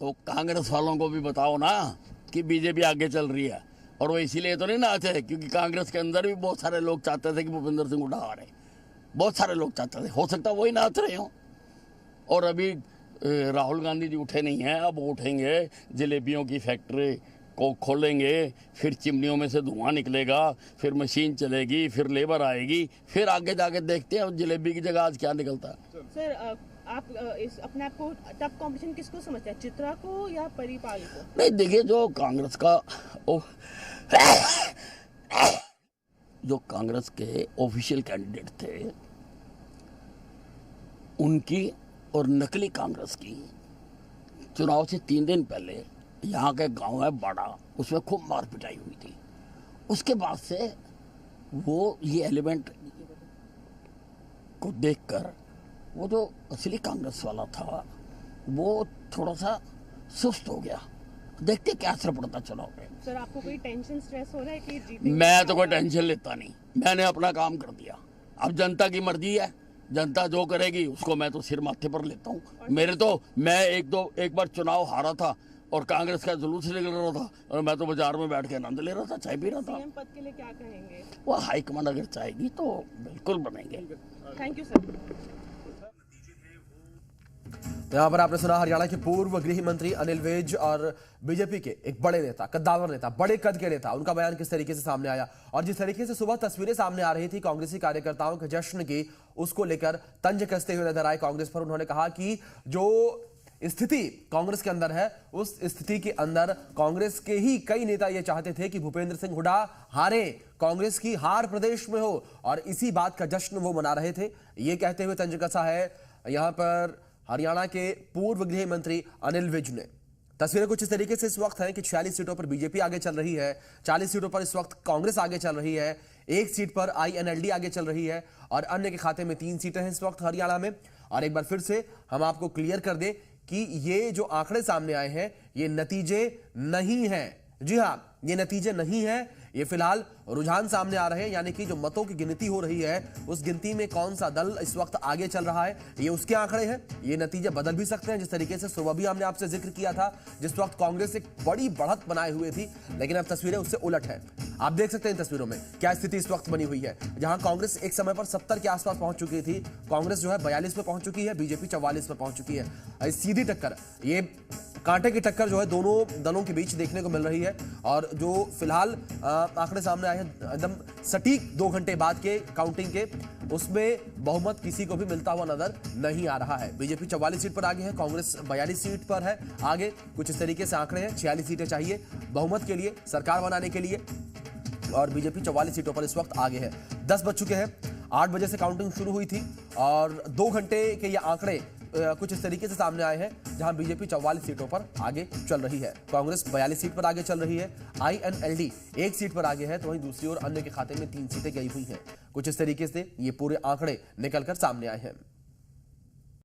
तो कांग्रेस वालों को भी बताओ ना कि बीजेपी आगे चल रही है। और वो इसीलिए तो नहीं नाचे क्योंकि कांग्रेस के अंदर भी बहुत सारे लोग चाहते थे कि भूपेंद्र सिंह हुड्डा हारे। बहुत सारे लोग चाहते थे, हो सकता है वही नाच रहे हो। और अभी राहुल गांधी जी उठे नहीं हैं, अब उठेंगे, जलेबियों की फैक्ट्री को खोलेंगे, फिर चिमनियों में से धुआं निकलेगा, फिर मशीन चलेगी, फिर लेबर आएगी, फिर आगे जाके देखते हैं जलेबी की जगह आज क्या निकलता है। सर आप इस अपने आप को टफ कंपटीशन किसको समझते हैं, चित्रा को या परिपाल को? नहीं देखिए, जो कांग्रेस का जो कांग्रेस के ऑफिशियल कैंडिडेट थे उनकी और नकली कांग्रेस की चुनाव से 3 दिन पहले यहाँ के गांव है बाड़ा, उसमें खूब मार पिटाई हुई थी। उसके बाद से वो ये एलिमेंट को देखकर वो जो असली कांग्रेस वाला था वो थोड़ा सा सुस्त हो गया। देखते क्या असर पड़ता चुनाव पे। सर आपको कोई टेंशन स्ट्रेस हो रहा है कि जीतेंगे? मैं तो कोई टेंशन लेता नहीं, मैंने अपना काम कर दिया। अब जनता की मर्जी है, जनता जो करेगी उसको मैं तो सिर माथे पर लेता हूँ। मेरे तो मैं एक बार चुनाव हारा था और कांग्रेस का जुलूस निकल रहा था और मैं तो बाजार में बैठ के आनंद ले रहा था, चाय पी रहा था। सीएम पद के लिए क्या कहेंगे? वो हाईकमान अगर चाहेगी तो बिल्कुल बनेंगे। Thank you sir. यहां पर आपने सुना हरियाणा के पूर्व गृह मंत्री अनिल विज और बीजेपी के एक बड़े नेता, कद्दावर नेता, बड़े कद के नेता, उनका बयान किस तरीके से सामने आया और जिस तरीके से सुबह तस्वीरें सामने आ रही थी कांग्रेसी कार्यकर्ताओं के जश्न की, उसको लेकर तंज कसते हुए नजर आए कांग्रेस पर। उन्होंने कहा कि जो स्थिति कांग्रेस के अंदर है उस स्थिति के अंदर कांग्रेस के ही कई नेता ये चाहते थे कि भूपेंद्र सिंह हुड्डा हारे, कांग्रेस की हार प्रदेश में हो, और इसी बात का जश्न वो मना रहे थे। ये कहते हुए तंज कसा है यहां पर हरियाणा के पूर्व गृह मंत्री अनिल विज ने। तस्वीरें कुछ इस तरीके से इस वक्त हैं कि 46 सीटों पर बीजेपी आगे चल रही है, 40 सीटों पर इस वक्त कांग्रेस आगे चल रही है, 1 सीट पर आईएनएलडी आगे चल रही है और अन्य के खाते में 3 सीटें हैं इस वक्त हरियाणा में। और एक बार फिर से हम आपको क्लियर कर दें कि ये जो आंकड़े सामने आए हैं ये नतीजे नहीं हैं। जी हां, ये नतीजे नहीं हैं, ये फिलहाल रुझान सामने आ रहे हैं, यानी कि जो मतों की गिनती हो रही है उस गिनती में कौन सा दल इस वक्त आगे चल रहा है ये उसके आंकड़े हैं। ये नतीजे बदल भी सकते हैं, जिस तरीके से सुबह भी हमने आपसे जिक्र किया था, जिस वक्त कांग्रेस एक बड़ी बढ़त बनाए हुए थी, लेकिन अब तस्वीरें उससे उलट है। आप देख सकते हैं इन तस्वीरों में क्या स्थिति इस वक्त बनी हुई है। जहां कांग्रेस एक समय पर 70 के आसपास पहुंच चुकी थी, कांग्रेस जो है 42 पे पहुंच चुकी है, बीजेपी 44 पे पहुंच चुकी है। सीधी टक्कर, ये कांटे की टक्कर जो है दोनों दलों के बीच देखने को मिल रही है। और जो फिलहाल आंकड़े सामने आए हैं एकदम सटीक 2 घंटे बाद के काउंटिंग के, उसमें बहुमत किसी को भी मिलता हुआ नजर नहीं आ रहा है। बीजेपी 44 सीट पर आगे है, कांग्रेस 42 सीट पर है आगे। कुछ इस तरीके से आंकड़े हैं, 46 सीटें चाहिए बहुमत के लिए, सरकार बनाने के लिए, और बीजेपी 44 सीटों पर इस वक्त आगे है। 10 बज चुके हैं, 8 बजे से काउंटिंग शुरू हुई थी और 2 घंटे के ये आंकड़े कुछ इस तरीके से सामने आए हैं, जहां बीजेपी 44 सीटों पर आगे चल रही है, कांग्रेस 42 सीट पर आगे चल रही है, आईएनएलडी 1 सीट पर आगे है, तो वहीं दूसरी ओर अन्य के खाते में 3 सीटें गई हुई हैं। कुछ इस तरीके से ये पूरे आंकड़े निकलकर सामने आए हैं।